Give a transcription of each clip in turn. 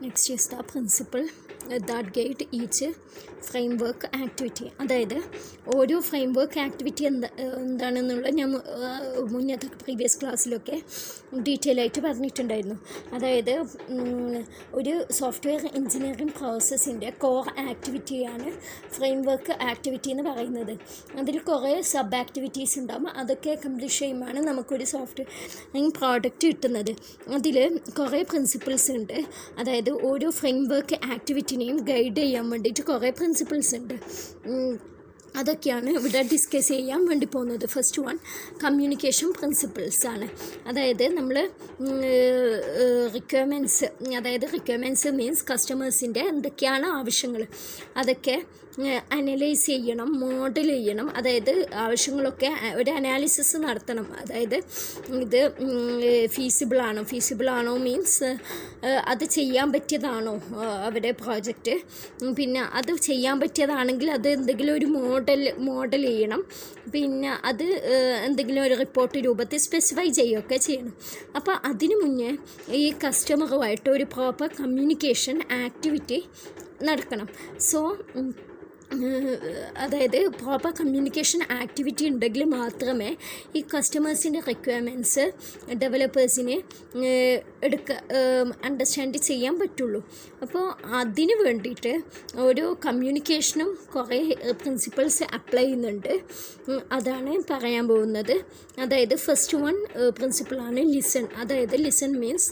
Next is the principle that guide each frame work activity. അതായത് ഓരോ frame work activity എന്താണെന്നുള്ള ഞാൻ മുന്നത്തെ പ്രീവിയസ് ക്ലാസ്സിലൊക്കെ ഡീറ്റെയിൽ ആയിട്ട് പറഞ്ഞിട്ടുണ്ടായിരുന്നു. അതായത് ഒരു സോഫ്റ്റ്വെയർ എഞ്ചിനീയറിംഗ് പ്രോസസ്സിൻ്റെ കോർ ആക്ടിവിറ്റിയാണ് ഫ്രെയിം വർക്ക് ആക്ടിവിറ്റി എന്ന് പറയുന്നത്. അതിൽ കുറേ സബ് ആക്ടിവിറ്റീസ് ഉണ്ടാകും. അതൊക്കെ കംപ്ലീറ്റ് ചെയ്യുമ്പോഴാണ് നമുക്കൊരു സോഫ്റ്റ്വെയർ പ്രോഡക്റ്റ് കിട്ടുന്നത്. അതിൽ കുറേ പ്രിൻസിപ്പിൾസ് ഉണ്ട്. അതായത് ഓരോ ഫ്രെയിം വർക്ക് ആക്ടിവിറ്റിനെയും ഗൈഡ് ചെയ്യാൻ വേണ്ടിയിട്ട് കുറേ പ്രിൻസിപ്പിൾസ് ഉണ്ട്. അതൊക്കെയാണ് ഇവിടെ ഡിസ്കസ് ചെയ്യാൻ വേണ്ടി പോകുന്നത്. ഫസ്റ്റ് വൺ കമ്മ്യൂണിക്കേഷൻ പ്രിൻസിപ്പിൾസ് ആണ്. അതായത് നമ്മൾ റിക്വയർമെൻറ്റ്സ് മീൻസ് കസ്റ്റമേഴ്സിൻ്റെ എന്തൊക്കെയാണ് ആവശ്യങ്ങൾ അതൊക്കെ അനലൈസ് ചെയ്യണം, മോഡൽ ചെയ്യണം. അതായത് ആവശ്യങ്ങളൊക്കെ ഒരു അനാലിസിസ് നടത്തണം. അതായത് ഇത് ഫീസിബിളാണോ മീൻസ് അത് ചെയ്യാൻ പറ്റിയതാണോ അവരുടെ പ്രോജക്റ്റ്. പിന്നെ അത് ചെയ്യാൻ പറ്റിയതാണെങ്കിൽ അത് എന്തെങ്കിലും ഒരു മോഡൽ ചെയ്യണം. പിന്നെ അത് എന്തെങ്കിലും ഒരു റിപ്പോർട്ട് രൂപത്തിൽ സ്പെസിഫൈ ചെയ്യുകയൊക്കെ ചെയ്യണം. അപ്പോൾ അതിനു മുന്നേ ഈ കസ്റ്റമറുമായിട്ട് ഒരു പ്രോപ്പർ കമ്മ്യൂണിക്കേഷൻ ആക്ടിവിറ്റി നടക്കണം. സോ അതായത് പ്രോപ്പർ കമ്മ്യൂണിക്കേഷൻ ആക്ടിവിറ്റി ഉണ്ടെങ്കിൽ മാത്രമേ ഈ കസ്റ്റമേഴ്സിൻ്റെ റിക്വയർമെൻറ്റ്സ് ഡെവലപ്പേഴ്സിനെ അണ്ടർസ്റ്റാൻഡ് ചെയ്യാൻ പറ്റുള്ളൂ. അപ്പോൾ അതിന് വേണ്ടിയിട്ട് ഒരു കമ്മ്യൂണിക്കേഷനും കുറേ പ്രിൻസിപ്പിൾസ് അപ്ലൈ ചെയ്യുന്നുണ്ട്. അതാണ് പറയാൻ പോകുന്നത്. അതായത് ഫസ്റ്റ് വൺ പ്രിൻസിപ്പിളാണ് ലിസൺ. അതായത് ലിസൺ മീൻസ്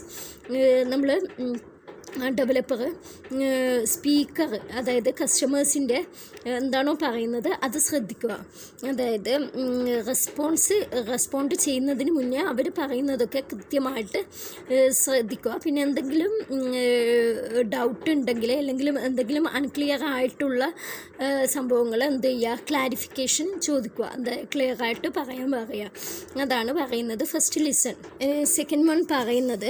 നമ്മൾ ഡെവലപ്പർ സ്പീക്കർ അതായത് കസ്റ്റമേഴ്സിൻ്റെ എന്താണോ പറയുന്നത് അത് ശ്രദ്ധിക്കുക. അതായത് റെസ്പോണ്ട് ചെയ്യുന്നതിന് മുന്നേ അവർ പറയുന്നതൊക്കെ കൃത്യമായിട്ട് ശ്രദ്ധിക്കുക. പിന്നെ എന്തെങ്കിലും ഡൗട്ട് ഉണ്ടെങ്കിൽ അല്ലെങ്കിൽ എന്തെങ്കിലും അൺക്ലിയർ ആയിട്ടുള്ള സംഭവങ്ങൾ എന്ത് ചെയ്യുക, ക്ലാരിഫിക്കേഷൻ ചോദിക്കുക. ക്ലിയർ ആയിട്ട് പറയുക. അതാണ് പറയുന്നത് ഫസ്റ്റ് ലിസൺ. സെക്കൻഡ് വൺ പറയുന്നത്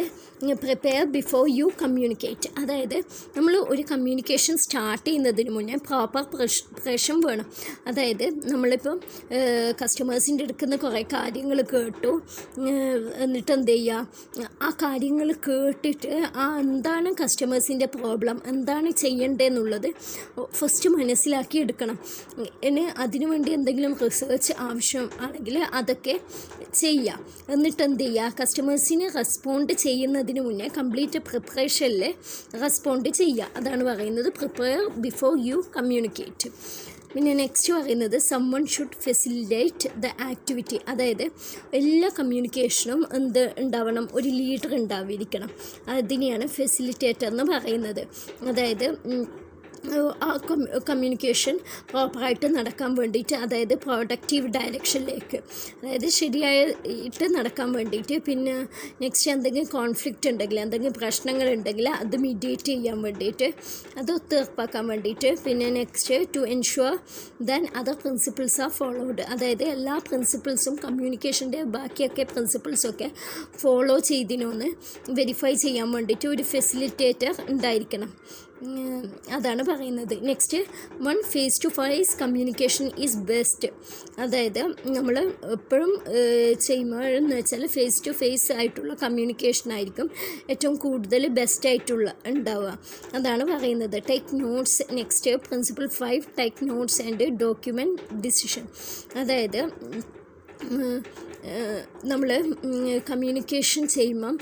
പ്രിപ്പയർ ബിഫോർ യു കമ്മ്യൂണിക്കേറ്റ്. അതായത് നമ്മൾ ഒരു കമ്മ്യൂണിക്കേഷൻ സ്റ്റാർട്ട് ചെയ്യുന്നതിന് മുന്നേ പ്രോപ്പർ പ്രിപ്പറേഷൻ വേണം. അതായത് നമ്മളിപ്പം കസ്റ്റമേഴ്സിൻ്റെ അടുക്കുന്ന കുറേ കാര്യങ്ങൾ കേട്ടു, എന്നിട്ട് എന്ത് ചെയ്യുക, ആ കാര്യങ്ങൾ കേട്ടിട്ട് എന്താണ് കസ്റ്റമേഴ്സിൻ്റെ പ്രോബ്ലം, എന്താണ് ചെയ്യേണ്ടതെന്നുള്ളത് ഫസ്റ്റ് മനസ്സിലാക്കി എടുക്കണം. ഇനി അതിനുവേണ്ടി എന്തെങ്കിലും റിസർച്ച് ആവശ്യം ആണെങ്കിൽ അതൊക്കെ ചെയ്യുക. എന്നിട്ട് എന്ത് ചെയ്യുക, കസ്റ്റമേഴ്സിന് റെസ്പോണ്ട് ചെയ്യുന്നതിന് മുന്നേ കംപ്ലീറ്റ് പ്രിപ്പറേഷനിൽ റെസ്പോണ്ട് ചെയ്യുക. അതാണ് പറയുന്നത് പ്രിപ്പയർ ബിഫോർ യു കമ്മ്യൂണിക്കേറ്റ്. പിന്നെ നെക്സ്റ്റ് പറയുന്നത് someone should facilitate the activity. അതായത് എല്ലാ കമ്മ്യൂണിക്കേഷനും ഉണ്ടാവണം, ഒരു ലീഡർ ഉണ്ടാവിരിക്കണം. അതിനെയാണ് ഫെസിലിറ്റേറ്റർ എന്ന് പറയുന്നത്. അതായത് ആ കമ്മ്യൂണിക്കേഷൻ പ്രോപ്പറായിട്ട് നടക്കാൻ വേണ്ടിയിട്ട്, അതായത് പ്രൊഡക്റ്റീവ് ഡയറക്ഷനിലേക്ക്, അതായത് ശരിയായിട്ട് നടക്കാൻ വേണ്ടിയിട്ട്. പിന്നെ നെക്സ്റ്റ് എന്തെങ്കിലും കോൺഫ്ലിക്റ്റ് ഉണ്ടെങ്കിൽ, എന്തെങ്കിലും പ്രശ്നങ്ങളുണ്ടെങ്കിൽ അത് മീഡിയേറ്റ് ചെയ്യാൻ വേണ്ടിയിട്ട്, അത് തീർപ്പാക്കാൻ വേണ്ടിയിട്ട്. പിന്നെ next to ensure then other principles are followed. അതായത് എല്ലാ പ്രിൻസിപ്പിൾസും കമ്മ്യൂണിക്കേഷൻ്റെ ബാക്കിയൊക്കെ പ്രിൻസിപ്പിൾസൊക്കെ ഫോളോ ചെയ്തിനോന്ന് വെരിഫൈ ചെയ്യാൻ വേണ്ടിയിട്ട് ഒരു ഫെസിലിറ്റേറ്റർ ഉണ്ടായിരിക്കണം. അതാണ് പറയുന്നത്. Next one face to face communication is best. അതായത് നമ്മൾ എപ്പോഴും ചെയ്യുമ്പോഴെന്ന് വെച്ചാൽ ഫേസ് ടു ഫേസ് ആയിട്ടുള്ള കമ്മ്യൂണിക്കേഷൻ ആയിരിക്കും ഏറ്റവും കൂടുതൽ ബെസ്റ്റ് ആയിട്ടുള്ള ഉണ്ടാവുക. അതാണ് പറയുന്നത്. Take notes. Next principle 5 take notes and document decision. അതായത് നമ്മൾ കമ്മ്യൂണിക്കേഷൻ ചെയ്യുമ്പം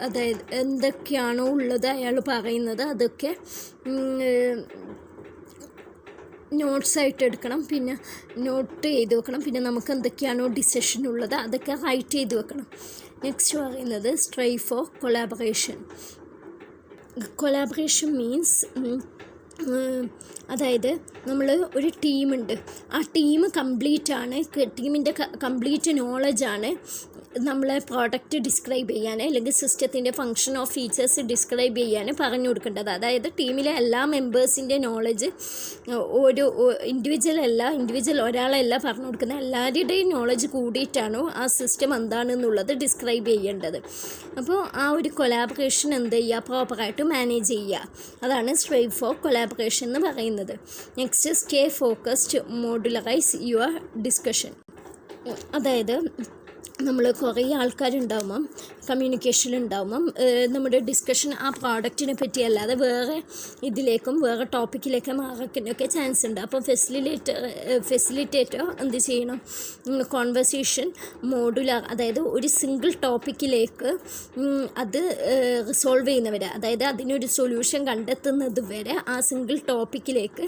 അതായത് എന്തൊക്കെയാണോ ഉള്ളത് അയാൾ പറയുന്നത് അതൊക്കെ നോട്ട്സായിട്ട് എടുക്കണം. പിന്നെ നോട്ട് ചെയ്ത് വെക്കണം. പിന്നെ നമുക്ക് എന്തൊക്കെയാണോ ഡിസിഷൻ ഉള്ളത് അതൊക്കെ റൈറ്റ് ചെയ്ത് വെക്കണം. നെക്സ്റ്റ് പറയുന്നത് strive four collaboration. Collaboration means അതായത് നമ്മൾ ഒരു ടീമുണ്ട്, ആ ടീം കംപ്ലീറ്റാണ്, ടീമിൻ്റെ കംപ്ലീറ്റ് നോളജാണ് നമ്മളെ പ്രോഡക്റ്റ് ഡിസ്ക്രൈബ് ചെയ്യാൻ അല്ലെങ്കിൽ സിസ്റ്റത്തിൻ്റെ ഫങ്ഷൻ ഓഫ് ഫീച്ചേഴ്സ് ഡിസ്ക്രൈബ് ചെയ്യാൻ പറഞ്ഞു കൊടുക്കേണ്ടത്. അതായത് ടീമിലെ എല്ലാ മെമ്പേഴ്സിൻ്റെ നോളജ് ഒരു ഇൻഡിവിജ്വൽ ഒരാളല്ല പറഞ്ഞു കൊടുക്കുന്നത്, എല്ലാവരുടെയും നോളജ് കൂടിയിട്ടാണ് ആ സിസ്റ്റം എന്താണെന്നുള്ളത് ഡിസ്ക്രൈബ് ചെയ്യേണ്ടത്. അപ്പോൾ ആ ഒരു കൊലാബറേഷൻ എന്ത് ചെയ്യുക, പ്രോപ്പറായിട്ട് മാനേജ് ചെയ്യുക. അതാണ് സ്ട്രൈവ് ഫോർ കൊലാബറേഷൻ എന്ന് പറയുന്നത്. Next stay focused, modularize your discussion. അതായത് നമ്മൾ കുറേ ആൾക്കാരുണ്ടാകുമ്പം കമ്മ്യൂണിക്കേഷൻ ഉണ്ടാകുമ്പം നമ്മുടെ ഡിസ്കഷൻ ആ പ്രോഡക്റ്റിനെ പറ്റിയല്ലാതെ വേറെ ഇതിലേക്കും വേറെ ടോപ്പിക്കിലേക്ക് മാറാനൊക്കെ ചാൻസ് ഉണ്ട്. അപ്പോൾ ഫെസിലിറ്റേറ്റർ എന്ത് ചെയ്യണം, കോൺവെർസേഷൻ മോഡുലാർ, അതായത് ഒരു സിംഗിൾ ടോപ്പിക്കിലേക്ക് അത് റിസോൾവ് ചെയ്യുന്നവരെ, അതായത് അതിനൊരു സൊല്യൂഷൻ കണ്ടെത്തുന്നത് വരെ ആ സിംഗിൾ ടോപ്പിക്കിലേക്ക്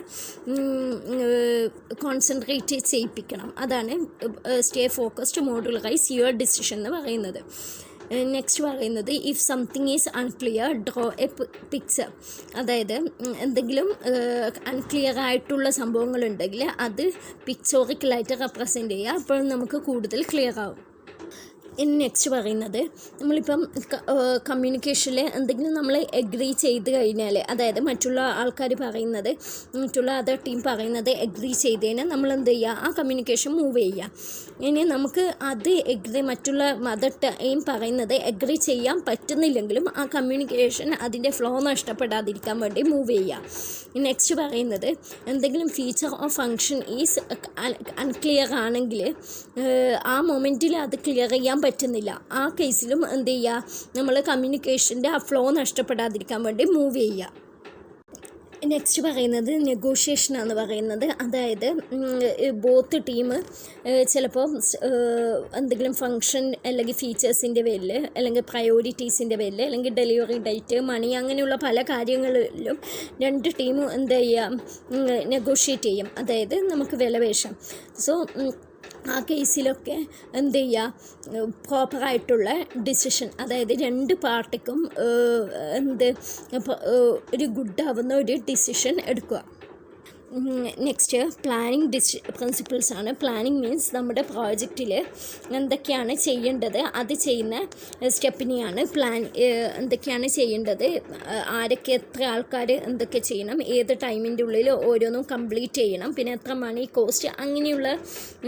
കോൺസെൻട്രേറ്റ് ചെയ്യിപ്പിക്കണം. അതാണ് stay focused modularize your decision എന്ന് പറയുന്നത്. നെക്സ്റ്റ് പറയുന്നത് if something is unclear draw A picture, അതായത് എന്തെങ്കിലും അൺക്ലിയർ ആയിട്ടുള്ള സംഭവങ്ങളുണ്ടെങ്കിൽ അത് പിക്ചോറിക്കലായിട്ട് റെപ്രസെൻ്റ് ചെയ്യുക. അപ്പോൾ നമുക്ക് കൂടുതൽ ക്ലിയർ ആവും. ഇനി നെക്സ്റ്റ് പറയുന്നത് നമ്മളിപ്പം കമ്മ്യൂണിക്കേഷനിൽ എന്തെങ്കിലും നമ്മൾ എഗ്രി ചെയ്ത് കഴിഞ്ഞാൽ, അതായത് മറ്റുള്ള ആൾക്കാർ പറയുന്നത്, മറ്റുള്ള അതർ ടീം പറയുന്നത് എഗ്രി ചെയ്ത് കഴിഞ്ഞാൽ നമ്മൾ എന്ത് ചെയ്യുക, ആ കമ്മ്യൂണിക്കേഷൻ മൂവ് ചെയ്യുക. ഇനി നമുക്ക് അത് മറ്റുള്ള അതർ ടീം പറയുന്നത് എഗ്രി ചെയ്യാൻ പറ്റുന്നില്ലെങ്കിലും ആ കമ്മ്യൂണിക്കേഷൻ അതിൻ്റെ ഫ്ലോ നഷ്ടപ്പെടാതിരിക്കാൻ വേണ്ടി മൂവ് ചെയ്യുക. നെക്സ്റ്റ് പറയുന്നത് എന്തെങ്കിലും feature of function is unclear ആണെങ്കിൽ ആ മൊമെൻറ്റിൽ അത് ക്ലിയർ ചെയ്യാൻ പറ്റുന്നില്ല, ആ കേസിലും എന്ത് ചെയ്യുക, നമ്മൾ കമ്മ്യൂണിക്കേഷൻ്റെ ആ ഫ്ലോ നഷ്ടപ്പെടാതിരിക്കാൻ വേണ്ടി മൂവ് ചെയ്യുക. നെക്സ്റ്റ് പറയുന്നത് നെഗോഷിയേഷനാണ് പറയുന്നത്. അതായത് ബോത്ത് ടീം ചിലപ്പോൾ എന്തെങ്കിലും ഫങ്ഷൻ അല്ലെങ്കിൽ ഫീച്ചേഴ്സിൻ്റെ പേരിൽ, അല്ലെങ്കിൽ പ്രയോറിറ്റീസിൻ്റെ പേരിൽ, അല്ലെങ്കിൽ ഡെലിവറി ഡേറ്റ്, മണി, അങ്ങനെയുള്ള പല കാര്യങ്ങളിലും രണ്ട് ടീമും എന്ത് ചെയ്യാം, നെഗോഷിയേറ്റ് ചെയ്യും. അതായത് നമുക്ക് വിലപേശാം. സോ ആ കേസിലൊക്കെ എന്ത് ചെയ്യുക, പ്രോപ്പറായിട്ടുള്ള ഡിസിഷൻ, അതായത് രണ്ട് പാർട്ടിക്കും ഒരു ഗുഡാവുന്ന ഒരു ഡിസിഷൻ എടുക്കുക. നെക്സ്റ്റ് പ്ലാനിങ് പ്രിൻസിപ്പിൾസ് ആണ്. പ്ലാനിങ് മീൻസ് നമ്മുടെ പ്രോജക്റ്റിൽ എന്തൊക്കെയാണ് ചെയ്യേണ്ടത് അത് ചെയ്യുന്ന സ്റ്റെപ്പിനെയാണ് എന്തൊക്കെയാണ് ചെയ്യേണ്ടത്, ആരൊക്കെ, എത്ര ആൾക്കാർ എന്തൊക്കെ ചെയ്യണം, ഏത് ടൈമിൻ്റെ ഉള്ളിൽ ഓരോന്നും കംപ്ലീറ്റ് ചെയ്യണം, പിന്നെ എത്ര മണി കോസ്റ്റ്, അങ്ങനെയുള്ള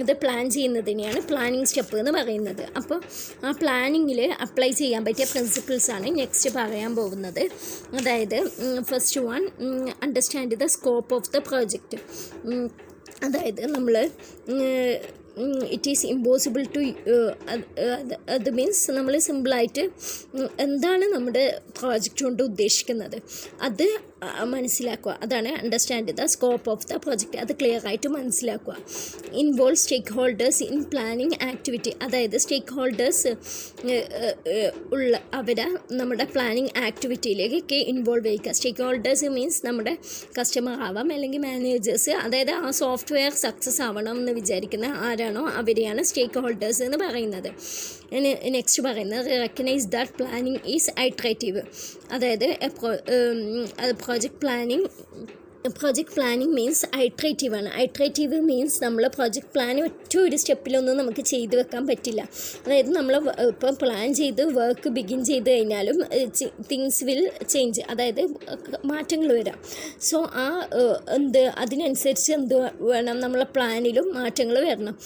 ഇത് പ്ലാൻ ചെയ്യുന്നതിനെയാണ് പ്ലാനിങ് സ്റ്റെപ്പ് എന്ന് പറയുന്നത്. അപ്പോൾ ആ പ്ലാനിങ്ങിൽ അപ്ലൈ ചെയ്യാൻ പറ്റിയ പ്രിൻസിപ്പിൾസാണ് നെക്സ്റ്റ് പറയാൻ പോകുന്നത്. അതായത് first one, understand the scope of the project. അതായത് നമ്മൾ ഇറ്റ് ഈസ് ഇമ്പോസിബിൾ ടു, അത് മീൻസ് നമ്മൾ സിമ്പിളായിട്ട് എന്താണ് നമ്മുടെ പ്രോജക്റ്റ് കൊണ്ട് ഉദ്ദേശിക്കുന്നത് അത് മനസ്സിലാക്കുക. അതാണ് understand the scope of the project. അത് ക്ലിയർ ആയിട്ട് മനസ്സിലാക്കുക. Involve stakeholders in planning activity. അതായത് സ്റ്റേക്ക് ഹോൾഡേഴ്സ് അവരെ നമ്മുടെ പ്ലാനിങ് ആക്ടിവിറ്റിയിലേക്ക് ഇൻവോൾവ് ചെയ്യുക. സ്റ്റേക്ക് ഹോൾഡേഴ്സ് മീൻസ് നമ്മുടെ കസ്റ്റമർ ആവാം, അല്ലെങ്കിൽ മാനേജേഴ്സ്, അതായത് ആ സോഫ്റ്റ്വെയർ സക്സസ് ആവണം എന്ന് വിചാരിക്കുന്ന ആരാണോ അവരെയാണ് സ്റ്റേക്ക് ഹോൾഡേഴ്സ് എന്ന് പറയുന്നത്. നെക്സ്റ്റ് പറയുന്നത് recognise that planning is iterative. അതായത് പ്രോജക്റ്റ് പ്ലാനിങ് മീൻസ് ഐട്രേറ്റീവ് ആണ്. ഐട്രേറ്റീവ് മീൻസ് നമ്മൾ പ്രോജക്റ്റ് പ്ലാൻ ഒറ്റ ഒരു സ്റ്റെപ്പിലൊന്നും നമുക്ക് ചെയ്തു വെക്കാൻ പറ്റില്ല. അതായത് നമ്മൾ ഇപ്പം പ്ലാൻ ചെയ്ത് വർക്ക് ബിഗിൻ ചെയ്ത് കഴിഞ്ഞാലും തിങ്സ് വിൽ ചേഞ്ച്, അതായത് മാറ്റങ്ങൾ വരാം. സോ അതിനനുസരിച്ച് എന്ത് വേണം, നമ്മളെ പ്ലാനിലും മാറ്റങ്ങൾ വരണം.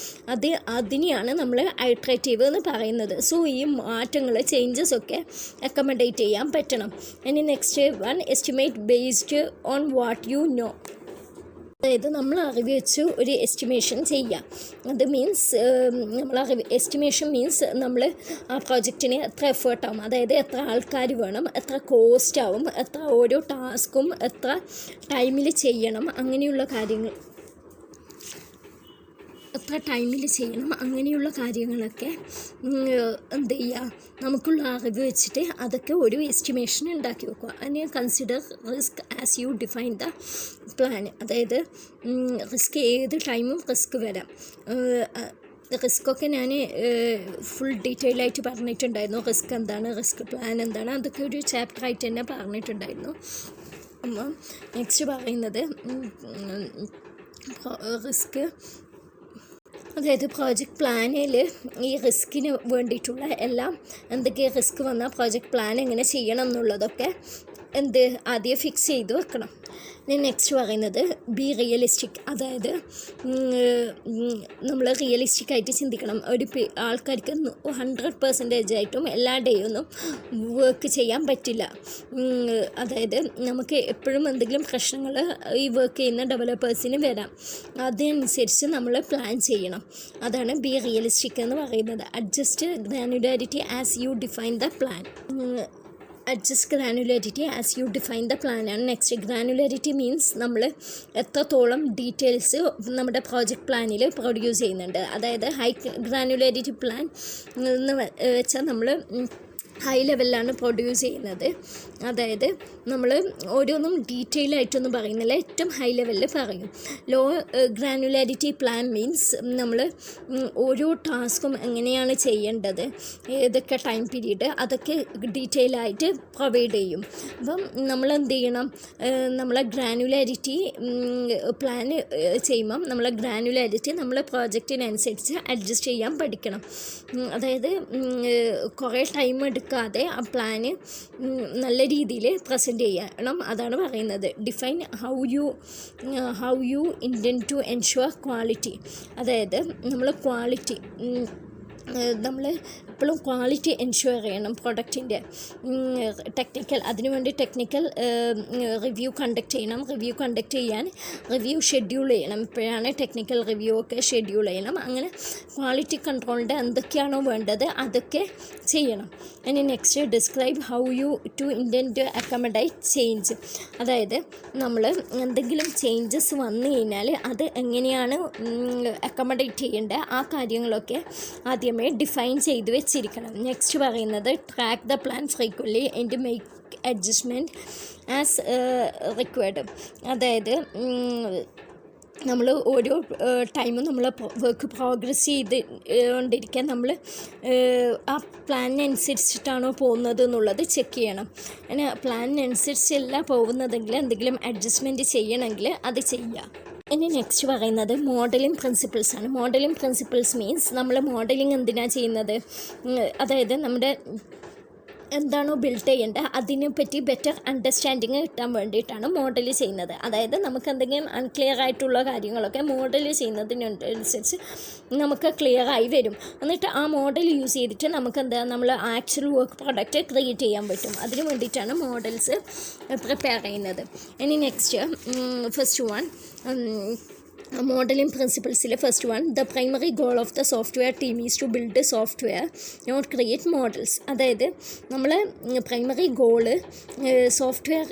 അതിനെയാണ് നമ്മൾ ഐട്രേറ്റീവ് എന്ന് പറയുന്നത്. സോ ഈ മാറ്റങ്ങൾ, ചേഞ്ചസ് ഒക്കെ അക്കമഡേറ്റ് ചെയ്യാൻ പറ്റണം. ഇനി next one, estimate based on what you know. അതായത് നമ്മൾ അറിവ് വെച്ച് ഒരു എസ്റ്റിമേഷൻ ചെയ്യാം. അത് മീൻസ് എസ്റ്റിമേഷൻ മീൻസ് നമ്മൾ ആ പ്രോജക്റ്റിന് എത്ര എഫേർട്ടാവും, അതായത് എത്ര ആൾക്കാർ വേണം, എത്ര കോസ്റ്റ് ആവും, എത്ര ഓരോ ടാസ്കും എത്ര ടൈമിൽ ചെയ്യണം, അങ്ങനെയുള്ള കാര്യങ്ങൾ, എത്ര ടൈമിൽ ചെയ്യണം, അങ്ങനെയുള്ള കാര്യങ്ങളൊക്കെ എന്ത് ചെയ്യുക, നമുക്കുള്ള അറിവ് വെച്ചിട്ട് അതൊക്കെ ഒരു എസ്റ്റിമേഷൻ ഉണ്ടാക്കി വെക്കുക. അതിനെ consider risk as you define the plan. അതായത് റിസ്ക് ഏത് ടൈമും റിസ്ക് വരാം. റിസ്ക്കൊക്കെ ഞാൻ ഫുൾ ഡീറ്റെയിൽ ആയിട്ട് പറഞ്ഞിട്ടുണ്ടായിരുന്നു. റിസ്ക് എന്താണ്, റിസ്ക് പ്ലാൻ എന്താണ്, അതൊക്കെ ഒരു ചാപ്റ്ററായിട്ട് തന്നെ പറഞ്ഞിട്ടുണ്ടായിരുന്നു. അപ്പം നെക്സ്റ്റ് പറയുന്നത് റിസ്ക്, അതായത് പ്രോജക്റ്റ് പ്ലാനിൽ ഈ റിസ്കിന് വേണ്ടിയിട്ടുള്ള എല്ലാം, എന്തൊക്കെ റിസ്ക് വന്നാൽ പ്രോജക്റ്റ് പ്ലാൻ എങ്ങനെ ചെയ്യണം എന്നുള്ളതൊക്കെ എന്ത് ആദ്യം ഫിക്സ് ചെയ്ത് വെക്കണം. ഇനി നെക്സ്റ്റ് പറയുന്നത് ബി റിയലിസ്റ്റിക്. അതായത് നമ്മൾ റിയലിസ്റ്റിക് ആയിട്ട് ചിന്തിക്കണം. ഒരു ആൾക്കാർക്ക് 100% ആയിട്ടും എല്ലാ ഡേയും ഒന്നും വർക്ക് ചെയ്യാൻ പറ്റില്ല. അതായത് നമുക്ക് എപ്പോഴും എന്തെങ്കിലും പ്രശ്നങ്ങൾ ഈ വർക്ക് ചെയ്യുന്ന ഡെവലപ്പേഴ്സിന് വരാം. അതനുസരിച്ച് നമ്മൾ പ്ലാൻ ചെയ്യണം. അതാണ് ബി റിയലിസ്റ്റിക് എന്ന് പറയുന്നത്. Adjust granularity as you define the plan. Adjust granularity as you define the plan ആണ് നെക്സ്റ്റ്. ഗ്രാനുലാരിറ്റി മീൻസ് നമ്മൾ എത്രത്തോളം ഡീറ്റെയിൽസ് നമ്മുടെ പ്രോജക്റ്റ് പ്ലാനിൽ പ്രൊഡ്യൂസ് ചെയ്യുന്നുണ്ട്. അതായത് ഹൈ ഗ്രാനുലാരിറ്റി പ്ലാൻ എന്ന് വെച്ചാൽ നമ്മൾ ഹൈ ലെവലിലാണ് പ്രൊഡ്യൂസ് ചെയ്യുന്നത്. അതായത് നമ്മൾ ഓരോന്നും ഡീറ്റെയിൽ ആയിട്ടൊന്നും പറയുന്നില്ല, ഏറ്റവും ഹൈ ലെവലിൽ പറയും. ലോ ഗ്രാനുലാരിറ്റി പ്ലാൻ മീൻസ് നമ്മൾ ഓരോ ടാസ്കും എങ്ങനെയാണ് ചെയ്യേണ്ടത്, ഏതൊക്കെ ടൈം പീരീഡ്, അതൊക്കെ ഡീറ്റെയിൽ ആയിട്ട് പ്രൊവൈഡ് ചെയ്യും. അപ്പം നമ്മൾ എന്ത് ചെയ്യണം, നമ്മളെ ഗ്രാനുലാരിറ്റി പ്ലാൻ ചെയ്യുമ്പം നമ്മളെ ഗ്രാനുലാരിറ്റി നമ്മളെ പ്രോജക്റ്റിനനുസരിച്ച് അഡ്ജസ്റ്റ് ചെയ്യാൻ പഠിക്കണം. അതായത് കുറേ ടൈം എടുക്കാതെ ആ പ്ലാന് നല്ല രീതിയിൽ പ്രസൻറ്റ് ചെയ്യണം. അതാണ് പറയുന്നത്. Define how you intend to ensure quality. അതായത് നമ്മൾ ക്വാളിറ്റി നമ്മൾ എപ്പോഴും ക്വാളിറ്റി എൻഷുവർ ചെയ്യണം പ്രൊഡക്റ്റിൻ്റെ. അതിനുവേണ്ടി ടെക്നിക്കൽ റിവ്യൂ കണ്ടക്ട് ചെയ്യണം. റിവ്യൂ കണ്ടക്ട് ചെയ്യാൻ റിവ്യൂ ഷെഡ്യൂൾ ചെയ്യണം. ഇപ്പോഴാണ് ടെക്നിക്കൽ റിവ്യൂ ഒക്കെ ഷെഡ്യൂൾ ചെയ്യണം. അങ്ങനെ ക്വാളിറ്റി കൺട്രോളിൻ്റെ എന്തൊക്കെയാണോ വേണ്ടത് അതൊക്കെ ചെയ്യണം. ഇനി next describe how you to intend to accommodate change. അതായത് നമ്മൾ എന്തെങ്കിലും ചേഞ്ചസ് വന്നു കഴിഞ്ഞാൽ അത് എങ്ങനെയാണ് അക്കമഡേറ്റ് ചെയ്യേണ്ടത്, ആ കാര്യങ്ങളൊക്കെ ആദ്യമേ ഡിഫൈൻ ചെയ്ത് വെച്ചിരിക്കണം. നെക്സ്റ്റ് പറയുന്നത് track the plan frequently and make adjustment as required. അതായത് നമ്മൾ ഓരോ ടൈമും നമ്മൾ വർക്ക് പ്രോഗ്രസ് ചെയ്ത് കൊണ്ടിരിക്കാൻ നമ്മൾ ആ പ്ലാനിനനുസരിച്ചിട്ടാണോ പോകുന്നത് എന്നുള്ളത് ചെക്ക് ചെയ്യണം. അങ്ങനെ പ്ലാനിനനുസരിച്ചല്ല പോകുന്നതെങ്കിൽ എന്തെങ്കിലും അഡ്ജസ്റ്റ്മെൻറ്റ് ചെയ്യണമെങ്കിൽ അത് ചെയ്യുക. ഇനി നെക്സ്റ്റ് പറയുന്നത് മോഡലിംഗ് പ്രിൻസിപ്പിൾസ് ആണ്. മോഡലിംഗ് പ്രിൻസിപ്പിൾസ് മീൻസ് നമ്മൾ മോഡലിംഗ് എന്തിനാണ് ചെയ്യുന്നത്, അതായത് നമ്മുടെ എന്താണോ ബിൽഡ് ചെയ്യേണ്ടത് അതിനെപ്പറ്റി ബെറ്റർ അണ്ടർസ്റ്റാൻഡിങ് കിട്ടാൻ വേണ്ടിയിട്ടാണ് മോഡൽ ചെയ്യുന്നത്. അതായത് നമുക്ക് എന്തെങ്കിലും അൺക്ലിയർ ആയിട്ടുള്ള കാര്യങ്ങളൊക്കെ മോഡൽ ചെയ്യുന്നതിനനുസരിച്ച് നമുക്ക് ക്ലിയർ ആയി വരും. എന്നിട്ട് ആ മോഡൽ യൂസ് ചെയ്തിട്ട് നമുക്ക് നമ്മൾ ആക്ച്വൽ വർക്ക് പ്രോഡക്റ്റ് ക്രിയേറ്റ് ചെയ്യാൻ പറ്റും. അതിന് വേണ്ടിയിട്ടാണ് മോഡൽസ് പ്രിപ്പയർ ചെയ്യുന്നത്. ഇനി നെക്സ്റ്റ് ഫസ്റ്റ് വൺ മോഡലിംഗ് പ്രിൻസിപ്പിൾസിലെ first one, the primary goal of the software team is to build software not create models. അതായത് നമ്മൾ പ്രൈമറി ഗോള് സോഫ്റ്റ്വെയർ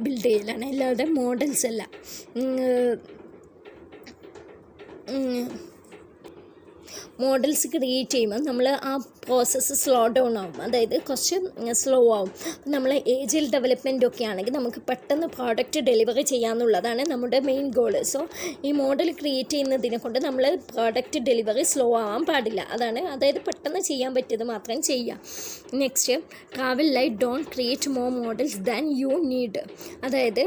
ബിൽഡ് ചെയ്യലാണ്, അല്ലാതെ മോഡൽസ് അല്ല. മോഡൽസ് ക്രിയേറ്റ് ചെയ്യുമ്പോൾ നമ്മൾ ആ പ്രോസസ്സ് സ്ലോ ഡൗൺ ആവും, അതായത് കുറച്ച് സ്ലോ ആവും. നമ്മൾ ഏജിൽ ഡെവലപ്മെൻ്റ് ഒക്കെ ആണെങ്കിൽ നമുക്ക് പെട്ടെന്ന് പ്രോഡക്റ്റ് ഡെലിവറി ചെയ്യാമെന്നുള്ളതാണ് നമ്മുടെ മെയിൻ ഗോള്. സോ ഈ മോഡൽ ക്രിയേറ്റ് ചെയ്യുന്നതിനെ കൊണ്ട് നമ്മൾ പ്രോഡക്റ്റ് ഡെലിവറി സ്ലോ ആവാൻ പാടില്ല. അതായത് പെട്ടെന്ന് ചെയ്യാൻ പറ്റിയത് മാത്രം ചെയ്യുക. Next travel light don't create more models than you need. അതായത്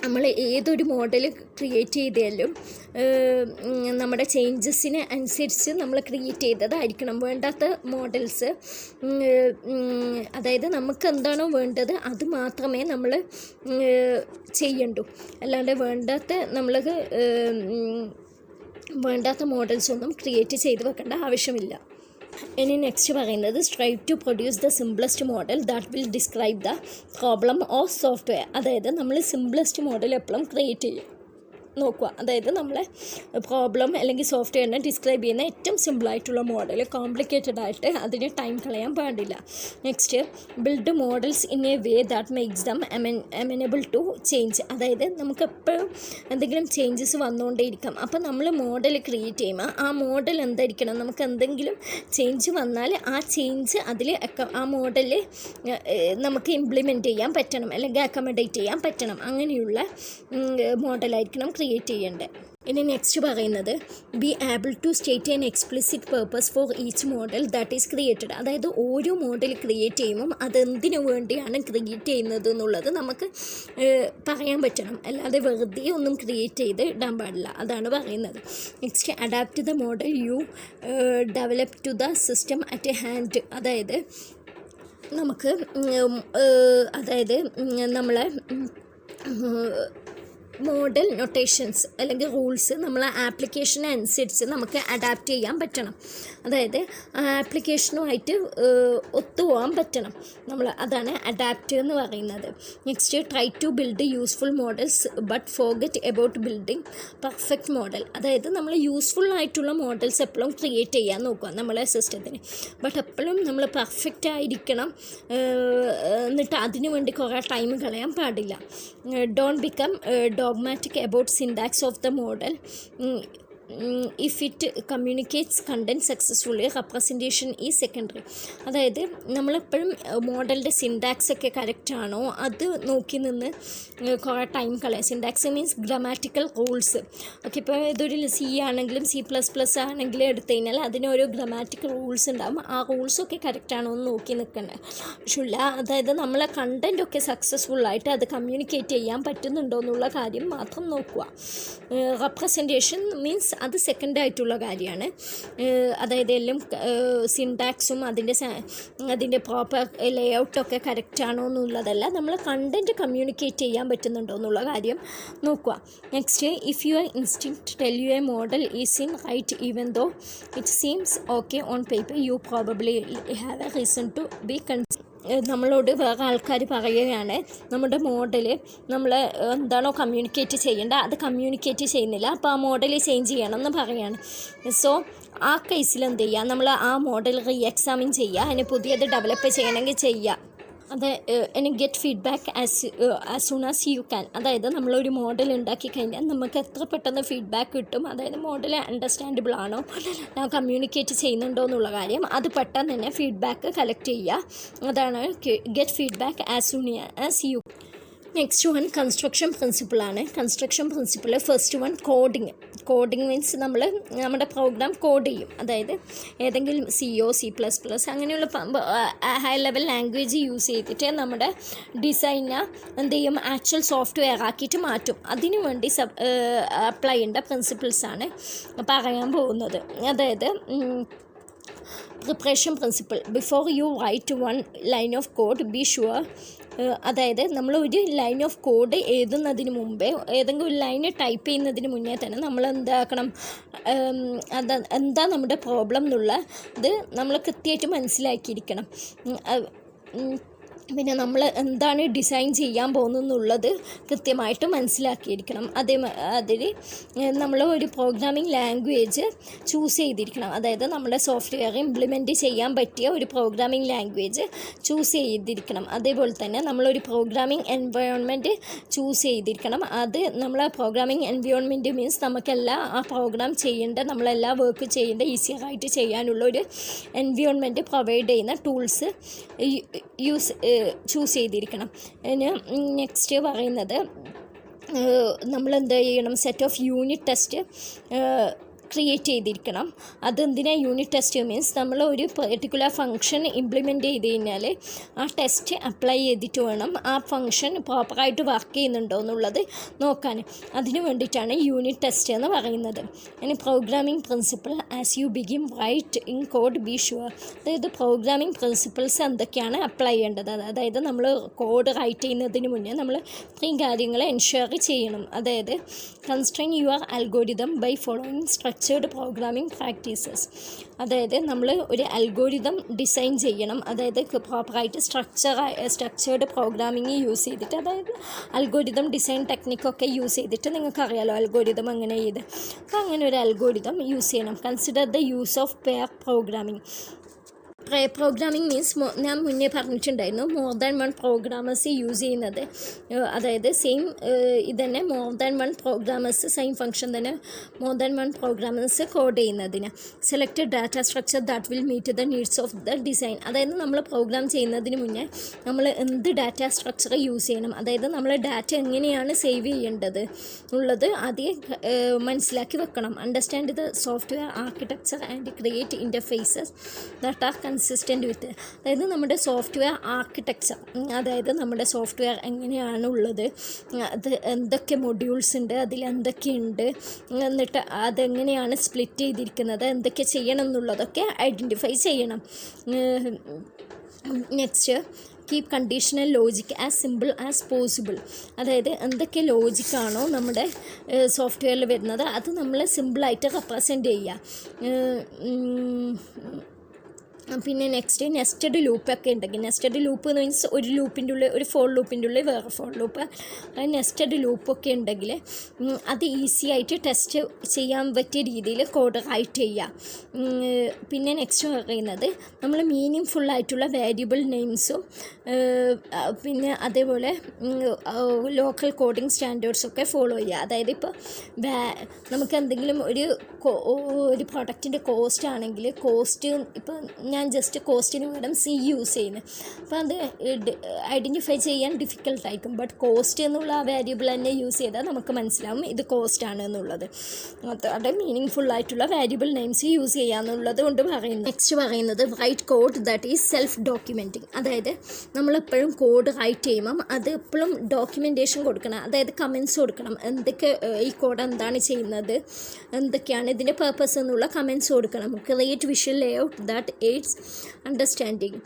നമ്മൾ ഏതൊരു മോഡൽ ക്രിയേറ്റ് ചെയ്താലും നമ്മുടെ ചേഞ്ചസിന് അനുസരിച്ച് നമ്മൾ ക്രിയേറ്റ് ചെയ്തതായിരിക്കണം. വേണ്ടാത്ത മോഡൽസ്, അതായത് നമുക്ക് എന്താണോ വേണ്ടത് അത് മാത്രമേ നമ്മൾ ചെയ്യണ്ടൂ. അല്ലാണ്ട് വേണ്ടാത്ത മോഡൽസൊന്നും ക്രിയേറ്റ് ചെയ്ത് വെക്കേണ്ട ആവശ്യമില്ല. ഇനി നെക്സ്റ്റ് പറയുന്നത് strive to produce the simplest model that will describe the problem of software. അതായത് നമ്മൾ സിംപ്ലസ്റ്റ് മോഡൽ എപ്പോഴും ക്രിയേറ്റ് ചെയ്യും നോക്കുക. അതായത് നമ്മളെ പ്രോബ്ലം അല്ലെങ്കിൽ സോഫ്റ്റ്വെയറിനെ ഡിസ്ക്രൈബ് ചെയ്യുന്ന ഏറ്റവും സിമ്പിളായിട്ടുള്ള മോഡൽ, കോംപ്ലിക്കേറ്റഡ് ആയിട്ട് അതിന് ടൈം കളയാൻ പാടില്ല. Next build models in a way that makes them amenable to change. അതായത് നമുക്ക് എപ്പോഴും എന്തെങ്കിലും ചേഞ്ചസ് വന്നുകൊണ്ടേയിരിക്കാം. അപ്പോൾ നമ്മൾ മോഡൽ ക്രിയേറ്റ് ചെയ്യുമ്പോൾ ആ മോഡൽ എന്തായിരിക്കണം, നമുക്ക് എന്തെങ്കിലും ചേഞ്ച് വന്നാൽ ആ ചേഞ്ച് ആ മോഡലിൽ നമുക്ക് ഇംപ്ലിമെൻറ്റ് ചെയ്യാൻ പറ്റണം, അല്ലെങ്കിൽ അക്കമഡേറ്റ് ചെയ്യാൻ പറ്റണം. അങ്ങനെയുള്ള മോഡലായിരിക്കണം ക്രിയേറ്റ് ചെയ്യേണ്ടത്. ഇനി നെക്സ്റ്റ് പറയുന്നത് be able to state an explicit purpose for each model that is created. അതായത് ഓരോ മോഡൽ ക്രിയേറ്റ് ചെയ്യുമ്പം അതെന്തിനു വേണ്ടിയാണ് ക്രിയേറ്റ് ചെയ്യുന്നത് എന്നുള്ളത് നമുക്ക് പറയാൻ പറ്റണം. അല്ലാതെ വെറുതെ ഒന്നും ക്രിയേറ്റ് ചെയ്ത് ഇടാൻ പാടില്ല. അതാണ് പറയുന്നത്. Next adapt the model you develop to the system at a hand. അതായത് നമുക്ക് അതായത് നമ്മളെ മോഡൽ നൊട്ടേഷൻസ് അല്ലെങ്കിൽ റൂൾസ് നമ്മളെ ആപ്ലിക്കേഷന് അനുസരിച്ച് നമുക്ക് അഡാപ്റ്റ് ചെയ്യാൻ പറ്റണം. അതായത് ആപ്ലിക്കേഷനുമായിട്ട് ഒത്തുപോകാൻ പറ്റണം. അതാണ് അഡാപ്റ്റ് എന്ന് പറയുന്നത്. Next, try to build useful models but forget about building perfect model. അതായത് നമ്മൾ യൂസ്ഫുൾ ആയിട്ടുള്ള മോഡൽസ് എപ്പോഴും ക്രിയേറ്റ് ചെയ്യാൻ നോക്കുക നമ്മളെ സിസ്റ്റത്തിന്. ബട്ട് എപ്പോഴും നമ്മൾ പെർഫെക്റ്റ് ആയിരിക്കണം. എന്നിട്ട് അതിനു വേണ്ടി കുറേ ടൈം കളയാൻ പാടില്ല. Don't become dogmatic about syntax of the model. If it communicates content successfully, representation is secondary. അതായത് നമ്മളെപ്പോഴും മോഡലിൻ്റെ സിൻടാക്സ് ഒക്കെ കറക്റ്റ് ആണോ അത് നോക്കി നിന്ന് കുറേ ടൈം കളയാം. Syntax means grammatical rules. Okay, ഇപ്പോൾ ഇതൊരു C ആണെങ്കിലും C++ ആണെങ്കിലും എടുത്തു കഴിഞ്ഞാൽ അതിനോരോ ഗ്രാമാറ്റിക്കൽ റൂൾസ് ഉണ്ടാകും. ആ റൂൾസൊക്കെ കറക്റ്റ് ആണോ എന്ന് നോക്കി നിൽക്കേണ്ടത് ആവശ്യമില്ല. അതായത് നമ്മളെ കണ്ടൻറ്റൊക്കെ സക്സസ്ഫുള്ളായിട്ട് അത് കമ്മ്യൂണിക്കേറ്റ് ചെയ്യാൻ പറ്റുന്നുണ്ടോ എന്നുള്ള കാര്യം മാത്രം നോക്കുക. റെപ്രസെൻറ്റേഷൻ മീൻസ് അത് സെക്കൻഡായിട്ടുള്ള കാര്യമാണ്. അതായത് എല്ലാം സിൻടാക്സും അതിൻ്റെ പ്രോപ്പർ ലേഔട്ടൊക്കെ കറക്റ്റ് ആണോ എന്നുള്ളതല്ല, നമ്മൾ കണ്ടൻറ്റ് കമ്മ്യൂണിക്കേറ്റ് ചെയ്യാൻ പറ്റുന്നുണ്ടോ എന്നുള്ള കാര്യം നോക്കുക. Next, if your instinct tell you a model is in right even though it seems okay on paper, you probably have a reason to be നമ്മളോട് വേറെ ആൾക്കാർ പറയുകയാണ് നമ്മുടെ മോഡൽ നമ്മൾ എന്താണോ കമ്മ്യൂണിക്കേറ്റ് ചെയ്യേണ്ടത് അത് കമ്മ്യൂണിക്കേറ്റ് ചെയ്യുന്നില്ല, അപ്പോൾ ആ മോഡൽ ചേഞ്ച് ചെയ്യണമെന്ന് പറയുകയാണ്. സോ ആ കേസിൽ എന്ത് ചെയ്യുക, നമ്മൾ ആ മോഡൽ റീ എക്സാമിൻ ചെയ്യുക, അതിന് പുതിയത് ഡെവലപ്പ് ചെയ്യണമെങ്കിൽ ചെയ്യുക. അത് get feedback as soon as you can. അതായത് നമ്മളൊരു മോഡൽ ഉണ്ടാക്കി കഴിഞ്ഞാൽ നമുക്ക് എത്ര പെട്ടെന്ന് ഫീഡ്ബാക്ക് കിട്ടും, അതായത് മോഡൽ അണ്ടർസ്റ്റാൻഡബിൾ ആണോ, കമ്മ്യൂണിക്കേറ്റ് ചെയ്യുന്നുണ്ടോ എന്നുള്ള കാര്യം അത് പെട്ടെന്ന് തന്നെ ഫീഡ്ബാക്ക് കളക്ട് ചെയ്യുക. അതാണ് get feedback as soon as you. Next one construction പ്രിൻസിപ്പിളാണ്. Construction principle first one coding means നമ്മുടെ പ്രോഗ്രാം കോഡ് ചെയ്യും. അതായത് ഏതെങ്കിലും C++ അങ്ങനെയുള്ള ഹൈ ലെവൽ ലാംഗ്വേജ് യൂസ് ചെയ്തിട്ട് നമ്മുടെ ഡിസൈനെ എന്ത് ചെയ്യും, ആക്ച്വൽ സോഫ്റ്റ്വെയർ ആക്കിയിട്ട് മാറ്റും. അതിനു വേണ്ടി അപ്ലൈ ചെയ്യേണ്ട പ്രിൻസിപ്പിൾസാണ് പറയാൻ പോകുന്നത്. അതായത് preparation principle, before you write one line of code be sure. അതായത് നമ്മൾ ഒരു ലൈൻ ഓഫ് കോഡ് എഴുതുന്നതിന് മുമ്പേ, ഏതെങ്കിലും ഒരു ലൈന് ടൈപ്പ് ചെയ്യുന്നതിന് മുന്നേ തന്നെ നമ്മൾ എന്താക്കണം, എന്താ നമ്മുടെ പ്രോബ്ലം എന്നുള്ള ഇത് നമ്മൾ കൃത്യമായിട്ട് മനസ്സിലാക്കിയിരിക്കണം. പിന്നെ നമ്മൾ എന്താണ് ഡിസൈൻ ചെയ്യാൻ പോകുന്നതെന്നുള്ളത് കൃത്യമായിട്ട് മനസ്സിലാക്കിയിരിക്കണം. അതിൽ നമ്മൾ ഒരു പ്രോഗ്രാമിംഗ് ലാംഗ്വേജ് ചൂസ് ചെയ്തിരിക്കണം. അതായത് നമ്മുടെ സോഫ്റ്റ്വെയർ ഇംപ്ലിമെൻറ്റ് ചെയ്യാൻ പറ്റിയ ഒരു പ്രോഗ്രാമിംഗ് ലാംഗ്വേജ് ചൂസ് ചെയ്തിരിക്കണം. അതേപോലെ തന്നെ നമ്മളൊരു പ്രോഗ്രാമിംഗ് എൻവയോൺമെൻറ്റ് ചൂസ് ചെയ്തിരിക്കണം. അത് നമ്മൾ പ്രോഗ്രാമിംഗ് എൻവയോൺമെൻറ്റ് മീൻസ് നമുക്കെല്ലാം ആ പ്രോഗ്രാം ചെയ്യേണ്ട, നമ്മളെല്ലാ വർക്ക് ചെയ്യേണ്ട ഈസിയറായിട്ട് ചെയ്യാനുള്ളൊരു എൻവയോൺമെൻറ്റ് പ്രൊവൈഡ് ചെയ്യുന്ന ടൂൾസ് ചൂസ് ചെയ്തിരിക്കണം. നെക്സ്റ്റ് പറയുന്നത് നമ്മളെന്ത് ചെയ്യണം, set of unit test create ചെയ്തിരിക്കണം. അതെന്തിനാണ് യൂണിറ്റ് ടെസ്റ്റ് മീൻസ് നമ്മൾ ഒരു പെർട്ടിക്കുലർ ഫംഗ്ഷൻ ഇംപ്ലിമെൻറ്റ് ചെയ്ത് കഴിഞ്ഞാൽ ആ ടെസ്റ്റ് അപ്ലൈ ചെയ്തിട്ട് വേണം ആ ഫംഗ്ഷൻ പ്രോപ്പറായിട്ട് വർക്ക് ചെയ്യുന്നുണ്ടോ എന്നുള്ളത് നോക്കാൻ. അതിന് വേണ്ടിയിട്ടാണ് യൂണിറ്റ് ടെസ്റ്റ് എന്ന് പറയുന്നത്. ഇനി programming principle, as you begin write in code be sure. അതായത് പ്രോഗ്രാമിംഗ് പ്രിൻസിപ്പിൾസ് എന്തൊക്കെയാണ് അപ്ലൈ ചെയ്യേണ്ടത്. അതായത് നമ്മൾ കോഡ് റൈറ്റ് ചെയ്യുന്നതിന് മുന്നേ നമ്മൾ ഇത്രയും കാര്യങ്ങൾ എൻഷുർ ചെയ്യണം. അതായത് constrain your algorithm by following structured programming practices. അതായത് നമ്മൾ ഒരു അൽഗോരിതം ഡിസൈൻ ചെയ്യണം. അതായത് പ്രോപ്പറായിട്ട് സ്ട്രക്ചേർഡ് പ്രോഗ്രാമിങ് യൂസ് ചെയ്തിട്ട്, അതായത് അൽഗോരിതം ഡിസൈൻ ടെക്നിക്കൊക്കെ യൂസ് ചെയ്തിട്ട്, നിങ്ങൾക്കറിയാലോ അൽഗോരിതം അങ്ങനെ ചെയ്ത്, അപ്പോൾ അങ്ങനെ ഒരു അൽഗോരിതം യൂസ് ചെയ്യണം. Consider the use of pair programming. Programming means ഞാൻ മുന്നേ പറഞ്ഞിട്ടുണ്ടായിരുന്നു, more than one programmers use ചെയ്യുന്നത്. അതായത് സെയിം ഇതന്നെ more than one programmers, same function തന്നെ more than one programmers code ചെയ്യുന്നതിന്. Select data structure that will meet the needs of the design. അതായത് നമ്മൾ പ്രോഗ്രാം ചെയ്യുന്നതിന് മുന്നേ നമ്മൾ എന്ത് ഡാറ്റ സ്ട്രക്ചർ യൂസ് ചെയ്യണം, അതായത് നമ്മൾ ഡാറ്റ എങ്ങനെയാണ് സേവ് ചെയ്യേണ്ടത് ഉള്ളത് ആദ്യം മനസ്സിലാക്കി വെക്കണം. Understand the software architecture and create interfaces that are consistent with. അതായത് നമ്മുടെ സോഫ്റ്റ്വെയർ ആർക്കിടെക്ചർ, അതായത് നമ്മുടെ സോഫ്റ്റ്വെയർ എങ്ങനെയാണ് ഉള്ളത്, അത് എന്തൊക്കെ മൊഡ്യൂൾസ് ഉണ്ട്, അതിലെന്തൊക്കെയുണ്ട്, എന്നിട്ട് അതെങ്ങനെയാണ് സ്പ്ലിറ്റ് ചെയ്തിരിക്കുന്നത്, എന്തൊക്കെ ചെയ്യണം എന്നുള്ളതൊക്കെ ഐഡൻറ്റിഫൈ ചെയ്യണം. Next keep conditional logic as simple as possible. അതായത് എന്തൊക്കെ ലോജിക്കാണോ നമ്മുടെ സോഫ്റ്റ്വെയറിൽ വരുന്നത് അത് നമ്മൾ സിമ്പിളായിട്ട് റെപ്രസെൻ്റ് ചെയ്യുക. പിന്നെ നെക്സ്റ്റ് നെസ്റ്റഡ് ലൂപ്പൊക്കെ ഉണ്ടെങ്കിൽ, നെസ്റ്റഡ് ലൂപ്പ് എന്ന് മീൻസ് ഒരു ലൂപ്പിൻ്റെ ഉള്ളിൽ ഒരു ഫോർ ലൂപ്പിൻ്റെ ഉള്ളിൽ വേറെ ഫോർ ലൂപ്പ്, നെസ്റ്റഡ് ലൂപ്പൊക്കെ ഉണ്ടെങ്കിൽ അത് ഈസി ആയിട്ട് ടെസ്റ്റ് ചെയ്യാൻ പറ്റിയ രീതിയിൽ കോഡ് റൈറ്റ് ചെയ്യുക. പിന്നെ നെക്സ്റ്റ് പറയുന്നത് നമ്മൾ മീനിങ് ഫുള്ളായിട്ടുള്ള വേരിയബിൾ നെയിംസും പിന്നെ അതേപോലെ ലോക്കൽ കോഡിങ് സ്റ്റാൻഡേർഡ്സൊക്കെ ഫോളോ ചെയ്യുക. അതായത് ഇപ്പോൾ നമുക്ക് എന്തെങ്കിലും ഒരു പ്രൊഡക്റ്റിൻ്റെ കോസ്റ്റ് ആണെങ്കിൽ കോസ്റ്റ് ഇപ്പോൾ ഞാൻ ജസ്റ്റ് കോസ്റ്റിന് പകരം C യൂസ് ചെയ്യുന്നത്, അപ്പോൾ അത് ഐഡൻറ്റിഫൈ ചെയ്യാൻ ഡിഫിക്കൽട്ടായിരിക്കും. ബട്ട് കോസ്റ്റ് എന്നുള്ള ആ വേരിയബിൾ തന്നെ യൂസ് ചെയ്താൽ നമുക്ക് മനസ്സിലാവും ഇത് കോസ്റ്റ് ആണ് എന്നുള്ളത്. അത് മീനിങ് ഫുള്ളായിട്ടുള്ള വേരിയബിൾ നെയിംസ് യൂസ് ചെയ്യാന്നുള്ളത് കൊണ്ട് പറയുന്നു. നെക്സ്റ്റ് പറയുന്നത് write code that is self documenting. അതായത് നമ്മളെപ്പോഴും കോഡ് റൈറ്റ് ചെയ്യുമ്പം അത് എപ്പോഴും ഡോക്യുമെൻറ്റേഷൻ കൊടുക്കണം. അതായത് കമൻസ് കൊടുക്കണം, എന്തൊക്കെ ഈ കോഡ് എന്താണ് ചെയ്യുന്നത്, എന്തൊക്കെയാണ് ഇതിൻ്റെ പർപ്പസ് എന്നുള്ള കമൻസ് കൊടുക്കണം. Create visual layout that AIDS understanding.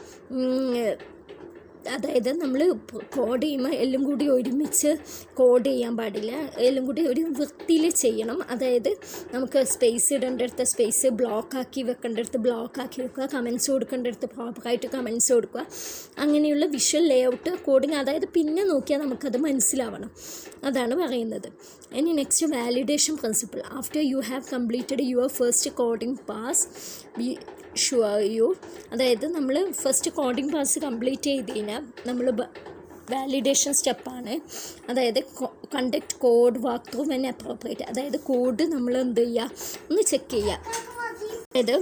അതായത് നമ്മൾ കോഡ് ചെയ്യുമ്പോൾ എല്ലാം കൂടി ഒരുമിച്ച് കോഡ് ചെയ്യാൻ പാടില്ല, എല്ലാം കൂടി ഒരു വൃത്തിയിൽ ചെയ്യണം. അതായത് നമുക്ക് സ്പേസ് ഇടേണ്ടടുത്ത് സ്പേസ്, ബ്ലോക്കാക്കി വെക്കേണ്ടടുത്ത് ബ്ലോക്കാക്കി വെക്കുക, കമൻസ് കൊടുക്കേണ്ടടുത്ത് പ്രോപ്പറായിട്ട് കമൻസ് കൊടുക്കുക. അങ്ങനെയുള്ള വിഷ്വൽ ലേഔട്ട് കോഡിങ്, അതായത് പിന്നെ നോക്കിയാൽ നമുക്കത് മനസ്സിലാവണം, അതാണ് പറയുന്നത്. ഇനി next validation principle. After you have completed your first coding pass B sure U. അതായത് നമ്മൾ ഫസ്റ്റ് കോഡിങ് പാസ് കംപ്ലീറ്റ് ചെയ്ത് കഴിഞ്ഞാൽ നമ്മൾ വാലിഡേഷൻ സ്റ്റെപ്പാണ്. അതായത് conduct code walk through when appropriate. അതായത് കോഡ് നമ്മൾ എന്ത് ചെയ്യുക, ഒന്ന് ചെക്ക് ചെയ്യുക. അതായത്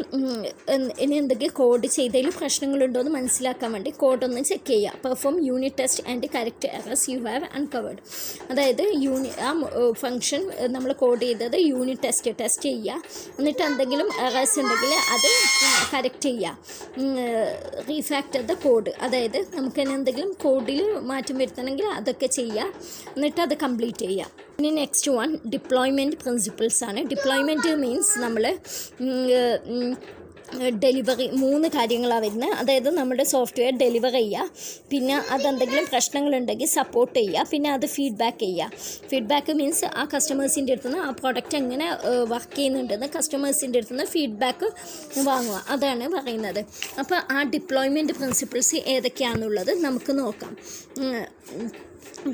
ഇനി എന്തൊക്കെ കോഡ് ചെയ്തതിൽ പ്രശ്നങ്ങളുണ്ടോ എന്ന് മനസ്സിലാക്കാൻ വേണ്ടി കോഡൊന്ന് ചെക്ക് ചെയ്യുക. Perform unit test and correct errors you have uncovered. അതായത് ആ ഫംഗ്ഷൻ നമ്മൾ കോഡ് ചെയ്തത് യൂണിറ്റ് ടെസ്റ്റ് ചെയ്യുക, എന്നിട്ട് എന്തെങ്കിലും എറേഴ്സ് ഉണ്ടെങ്കിൽ അത് കറക്റ്റ് ചെയ്യുക. Refactor the code. അതായത് നമുക്ക് എന്തെങ്കിലും കോഡിൽ മാറ്റം വരുത്തണമെങ്കിൽ അതൊക്കെ ചെയ്യുക, എന്നിട്ട് അത് കംപ്ലീറ്റ് ചെയ്യുക. ഇനി നെക്സ്റ്റ് വൺ ഡിപ്ലോയ്മെൻറ്റ് പ്രിൻസിപ്പിൾസ് ആണ്. ഡിപ്ലോയ്മെൻറ്റ് മീൻസ് നമ്മൾ ഡെലിവറി 3 കാര്യങ്ങളാണ് വരുന്നത്. അതായത് നമ്മുടെ സോഫ്റ്റ്വെയർ ഡെലിവർ ചെയ്യുക, പിന്നെ അതെന്തെങ്കിലും പ്രശ്നങ്ങളുണ്ടെങ്കിൽ സപ്പോർട്ട് ചെയ്യുക, പിന്നെ അത് ഫീഡ്ബാക്ക് ചെയ്യുക. ഫീഡ്ബാക്ക് മീൻസ് ആ കസ്റ്റമേഴ്സിൻ്റെ അടുത്ത് നിന്ന് ആ പ്രോഡക്റ്റ് എങ്ങനെ വർക്ക് ചെയ്യുന്നുണ്ടെന്ന് കസ്റ്റമേഴ്സിൻ്റെ അടുത്ത് നിന്ന് ഫീഡ്ബാക്ക് വാങ്ങുക, അതാണ് പറയുന്നത്. അപ്പോൾ ആ ഡിപ്ലോയ്മെൻറ്റ് പ്രിൻസിപ്പിൾസ് ഏതൊക്കെയാണെന്നുള്ളത് നമുക്ക് നോക്കാം.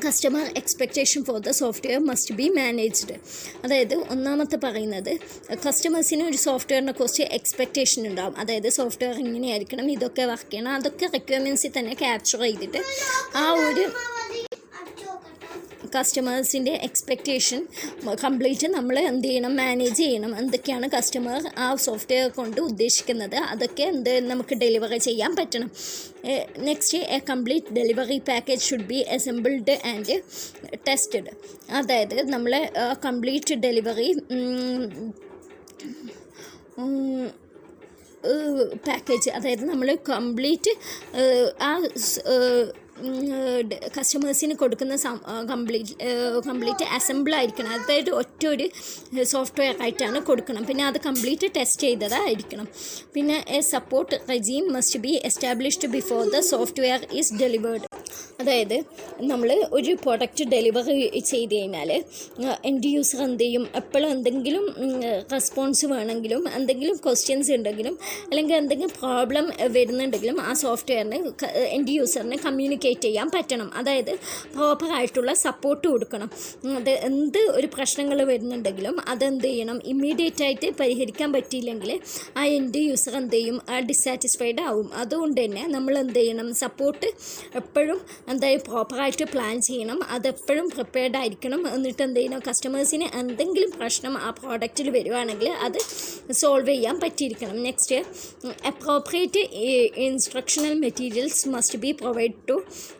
Customer expectation for the software must be managed. അതായത് ഒന്നാമത്തെ പറയുന്നത് കസ്റ്റമേഴ്സിന് ഒരു സോഫ്റ്റ്വെയറിനെ കുറിച്ച് എക്സ്പെക്റ്റേഷൻ ഉണ്ടാകും. അതായത് സോഫ്റ്റ്വെയർ ഇങ്ങനെയായിരിക്കണം, ഇതൊക്കെ വർക്ക് ചെയ്യണം, അതൊക്കെ റിക്വയർമെൻറ്റ്സിൽ തന്നെ ക്യാപ്ചർ ചെയ്തിട്ട് ആ ഒരു കസ്റ്റമേഴ്സിൻ്റെ എക്സ്പെക്റ്റേഷൻ കംപ്ലീറ്റ് നമ്മൾ എന്ത് ചെയ്യണം, മാനേജ് ചെയ്യണം. എന്തൊക്കെയാണ് കസ്റ്റമർ ആ സോഫ്റ്റ്വെയർ കൊണ്ട് ഉദ്ദേശിക്കുന്നത് അതൊക്കെ നമുക്ക് ഡെലിവറി ചെയ്യാൻ പറ്റണം. Next A complete delivery package should be assembled and tested. അതായത് നമ്മൾ കംപ്ലീറ്റ് ഡെലിവറി പാക്കേജ്, അതായത് നമ്മൾ കംപ്ലീറ്റ് ആ കസ്റ്റമേഴ്സിന് കൊടുക്കുന്ന കംപ്ലീറ്റ് അസംബിൾ ആയിരിക്കണം. അതായത് ഒരു സോഫ്റ്റ്വെയർ ആയിട്ടാണ് കൊടുക്കണം. പിന്നെ അത് കംപ്ലീറ്റ് ടെസ്റ്റ് ചെയ്തതായിരിക്കണം. പിന്നെ a support regime must be established before the software is delivered. അതായത് നമ്മൾ ഒരു പ്രൊഡക്റ്റ് ഡെലിവറി ചെയ്ത് കഴിഞ്ഞാൽ എൻഡ് യൂസർ എന്ത് ചെയ്യും, എപ്പോഴും എന്തെങ്കിലും റെസ്പോൺസ് വേണമെങ്കിലും എന്തെങ്കിലും ക്വസ്റ്റ്യൻസ് ഉണ്ടെങ്കിലും അല്ലെങ്കിൽ എന്തെങ്കിലും പ്രോബ്ലം വരുന്നുണ്ടെങ്കിലും ആ സോഫ്റ്റ്വെയറിന് എൻഡ് യൂസറിന് കമ്മ്യൂണിക്കേറ്റ് ചെയ്യാൻ പറ്റണം. അതായത് പ്രോപ്പറായിട്ടുള്ള സപ്പോർട്ട് കൊടുക്കണം. അത് എന്ത് ഒരു പ്രശ്നങ്ങൾ വരുന്നുണ്ടെങ്കിലും അതെന്ത് ചെയ്യണം, ഇമ്മീഡിയറ്റ് ആയിട്ട് പരിഹരിക്കാൻ പറ്റിയില്ലെങ്കിൽ ആ എൻഡ് യൂസർ എന്ത് ചെയ്യും, ഡിസാറ്റിസ്ഫൈഡ് ആവും. അതുകൊണ്ട് തന്നെ നമ്മൾ എന്ത് ചെയ്യണം, സപ്പോർട്ട് എപ്പോഴും എന്തായാലും പ്രോപ്പറായിട്ട് പ്ലാൻ ചെയ്യണം, അതെപ്പോഴും പ്രിപ്പയർഡ് ആയിരിക്കണം. എന്നിട്ട് എന്ത് ചെയ്യണം, കസ്റ്റമേഴ്സിന് എന്തെങ്കിലും പ്രശ്നം ആ പ്രോഡക്റ്റിൽ വരുവാണെങ്കിൽ അത് സോൾവ് ചെയ്യാൻ പറ്റിയിരിക്കണം. Next appropriate instructional materials must be provide to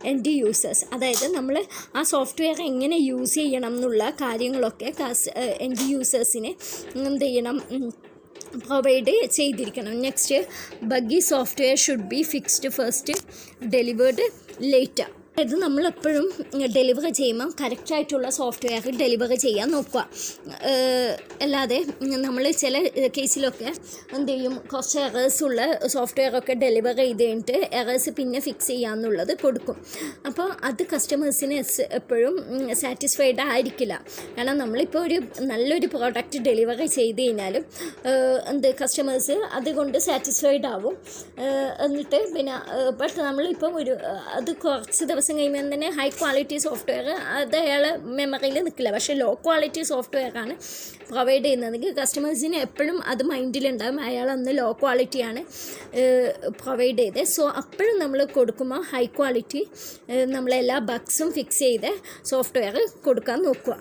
end users. അതായത് നമ്മൾ ആ സോഫ്റ്റ്വെയർ എങ്ങനെ യൂസ് ചെയ്യണം എന്നുള്ള കാര്യങ്ങളൊക്കെ എൻഡ് യൂസേഴ്സിന് എന്ത് ചെയ്യണം, പ്രൊവൈഡ് ചെയ്തിരിക്കണം. Next buggy software should be fixed first, delivered later. ഇത് നമ്മളെപ്പോഴും ഡെലിവറി ചെയ്യുമ്പോൾ കറക്റ്റായിട്ടുള്ള സോഫ്റ്റ്വെയർ ഡെലിവറി ചെയ്യാൻ നോക്കുക. അല്ലാതെ നമ്മൾ ചില കേസിലൊക്കെ എന്ത് ചെയ്യും, കുറച്ച് എറേഴ്സുള്ള സോഫ്റ്റ്വെയറൊക്കെ ഡെലിവറി ചെയ്ത് കഴിഞ്ഞിട്ട് എറേഴ്സ് പിന്നെ ഫിക്സ് ചെയ്യാമെന്നുള്ളത് കൊടുക്കും. അപ്പോൾ അത് കസ്റ്റമേഴ്സിന് എപ്പോഴും സാറ്റിസ്ഫൈഡ് ആയിരിക്കില്ല. കാരണം നമ്മളിപ്പോൾ ഒരു നല്ലൊരു പ്രോഡക്റ്റ് ഡെലിവറി ചെയ്ത് കഴിഞ്ഞാലും കസ്റ്റമേഴ്സ് അതുകൊണ്ട് സാറ്റിസ്ഫൈഡ് ആവും. എന്നിട്ട് പിന്നെ ബട്ട് നമ്മളിപ്പം അത് കുറച്ച് ദിവസം കഴിയുമ്പോൾ തന്നെ ഹൈ ക്വാളിറ്റി സോഫ്റ്റ്വെയർ അത് അയാളെ മെമ്മറിയിൽ നിൽക്കില്ല. പക്ഷേ ലോ ക്വാളിറ്റി സോഫ്റ്റ്വെയറാണ് പ്രൊവൈഡ് ചെയ്യുന്നതെങ്കിൽ കസ്റ്റമേഴ്സിന് എപ്പോഴും അത് മൈൻഡിലുണ്ടാകും, അയാൾ അന്ന് ലോ ക്വാളിറ്റിയാണ് പ്രൊവൈഡ് ചെയ്തത്. സോ അപ്പോഴും നമ്മൾ കൊടുക്കുമ്പോൾ ഹൈ ക്വാളിറ്റി നമ്മളെല്ലാ ബഗ്സും ഫിക്സ് ചെയ്ത് സോഫ്റ്റ്വെയർ കൊടുക്കാൻ നോക്കുക.